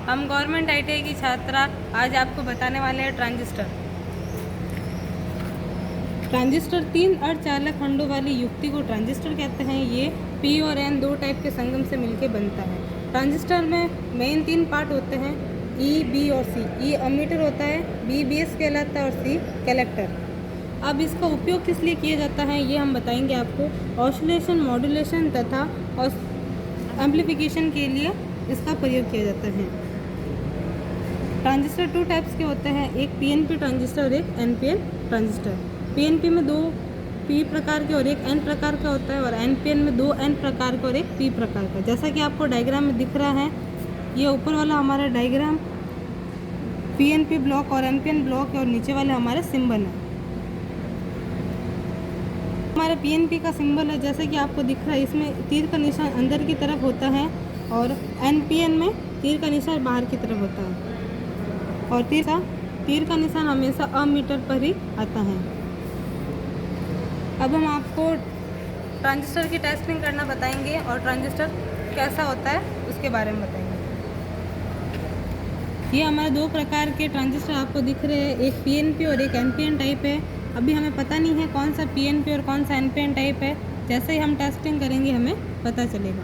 हम government ITI की छात्रा आज आपको बताने वाले हैं ट्रांजिस्टर। ट्रांजिस्टर 3 अर्धचालक खंडों वाली युक्ति को ट्रांजिस्टर कहते हैं। ये P और N दो टाइप के संगम से मिलकर बनता है। ट्रांजिस्टर में मेन 3 पार्ट होते हैं, E, B और C। E अमीटर होता है, B बेस कहलाता है और C कलेक्टर। अब इसका उपयोग किस लिए किया जाता है ये हम बताएंगे आपको। ऑसिलेशन, मॉड्यूलेशन तथा एम्प्लीफिकेशन के लिए इसका प्रयोग किया जाता है। ट्रांजिस्टर 2 टाइप्स के होते हैं, एक PNP ट्रांजिस्टर और एक NPN ट्रांजिस्टर। PNP में 2 P प्रकार के और एक N प्रकार का होता है, और NPN में 2 N प्रकार का और एक P प्रकार का। जैसा कि आपको डायग्राम में दिख रहा है, ये ऊपर वाला हमारा डायग्राम PNP ब्लॉक और NPN ब्लॉक है, और नीचे वाले हमारे सिंबल हैं। हमारे PNP का सिंबल है, जैसे कि आपको दिख रहा है, इसमें तीर का निशान अंदर की तरफ होता है, और NPN में तीर का निशान बाहर की तरफ होता है, और तीर का निशान हमेशा अमीटर पर ही आता है। अब हम आपको ट्रांजिस्टर की टेस्टिंग करना बताएंगे और ट्रांजिस्टर कैसा होता है उसके बारे में बताएंगे। ये हमारे 2 प्रकार के ट्रांजिस्टर आपको दिख रहे हैं, एक PNP और एक NPN टाइप है। अभी हमें पता नहीं है कौन सा PNP और कौन सा NPN टाइप है, जैसे ही हम टेस्टिंग करेंगे हमें पता चलेगा।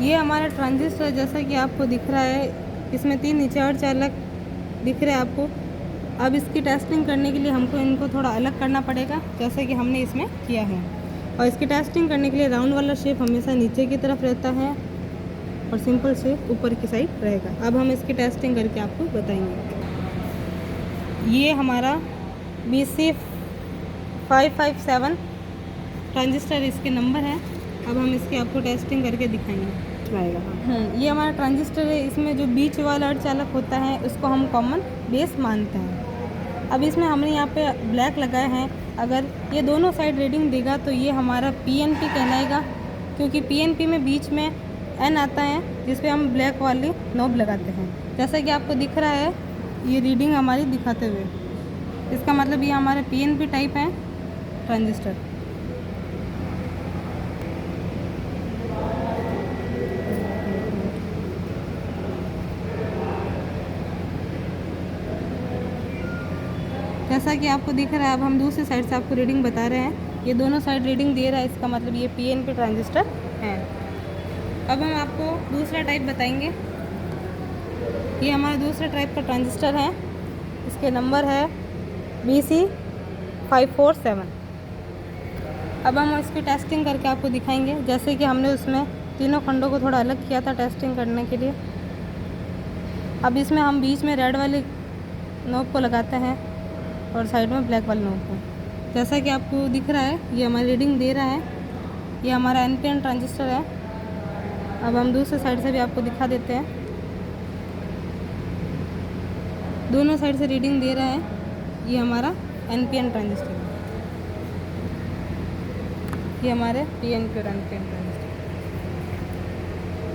ये हमारा ट्रांजिस्टर जैसा कि आपको दिख रहा है, इसमें 3 नीचे अर्धचालक दिख रहे हैं आपको। अब इसकी टेस्टिंग करने के लिए हमको इनको थोड़ा अलग करना पड़ेगा, जैसे कि हमने इसमें किया है। और इसकी टेस्टिंग करने के लिए राउंड वाला शेप हमेशा नीचे की तरफ रहता है और सिंपल शेप ऊपर की साइड रहेगा। अब हम इसकी टेस्टिंग करके आपको बताएंगे। ये हमारा BC557 ट्रांजिस्टर इसके नंबर है। अब हम इसकी आपको टेस्टिंग करके दिखाएंगे। ये हमारा ट्रांजिस्टर है, इसमें जो बीच वाला अर्धचालक होता है उसको हम कॉमन बेस मानते हैं। अब इसमें हमने यहाँ पे ब्लैक लगाए हैं, अगर ये दोनों साइड रीडिंग देगा तो ये हमारा PNP कहलाएगा, क्योंकि PNP में बीच में N आता है जिस पे हम ब्लैक वाली नॉब लगाते हैं। जैसा कि आपको दिख रहा है ये रीडिंग हमारी दिखाते हुए, इसका मतलब ये हमारे PNP टाइप है ट्रांजिस्टर। जैसा कि आपको दिख रहा है, अब हम दूसरी साइड से आपको रीडिंग बता रहे हैं। ये दोनों साइड रीडिंग दे रहा है, इसका मतलब ये PNP ट्रांजिस्टर है। अब हम आपको दूसरा टाइप बताएंगे। ये हमारा दूसरा टाइप का ट्रांजिस्टर है, इसके नंबर है BC547। अब हम इसकी टेस्टिंग करके आपको दिखाएंगे, जैसे कि हमने उसमें तीनों खंडों को थोड़ा अलग किया था टेस्टिंग करने के लिए। अब इसमें हम बीच में रेड वाली नोब को लगाते हैं और साइड में ब्लैक वाली नोब को। जैसा कि आपको दिख रहा है ये हमारी रीडिंग दे रहा है, ये हमारा NPN ट्रांजिस्टर है। अब हम दूसरे साइड से भी आपको दिखा देते हैं, दोनों साइड से रीडिंग दे रहा है, ये हमारा NPN ट्रांजिस्टर है, ये हमारे PNP और NPN ट्रांजिस्टर।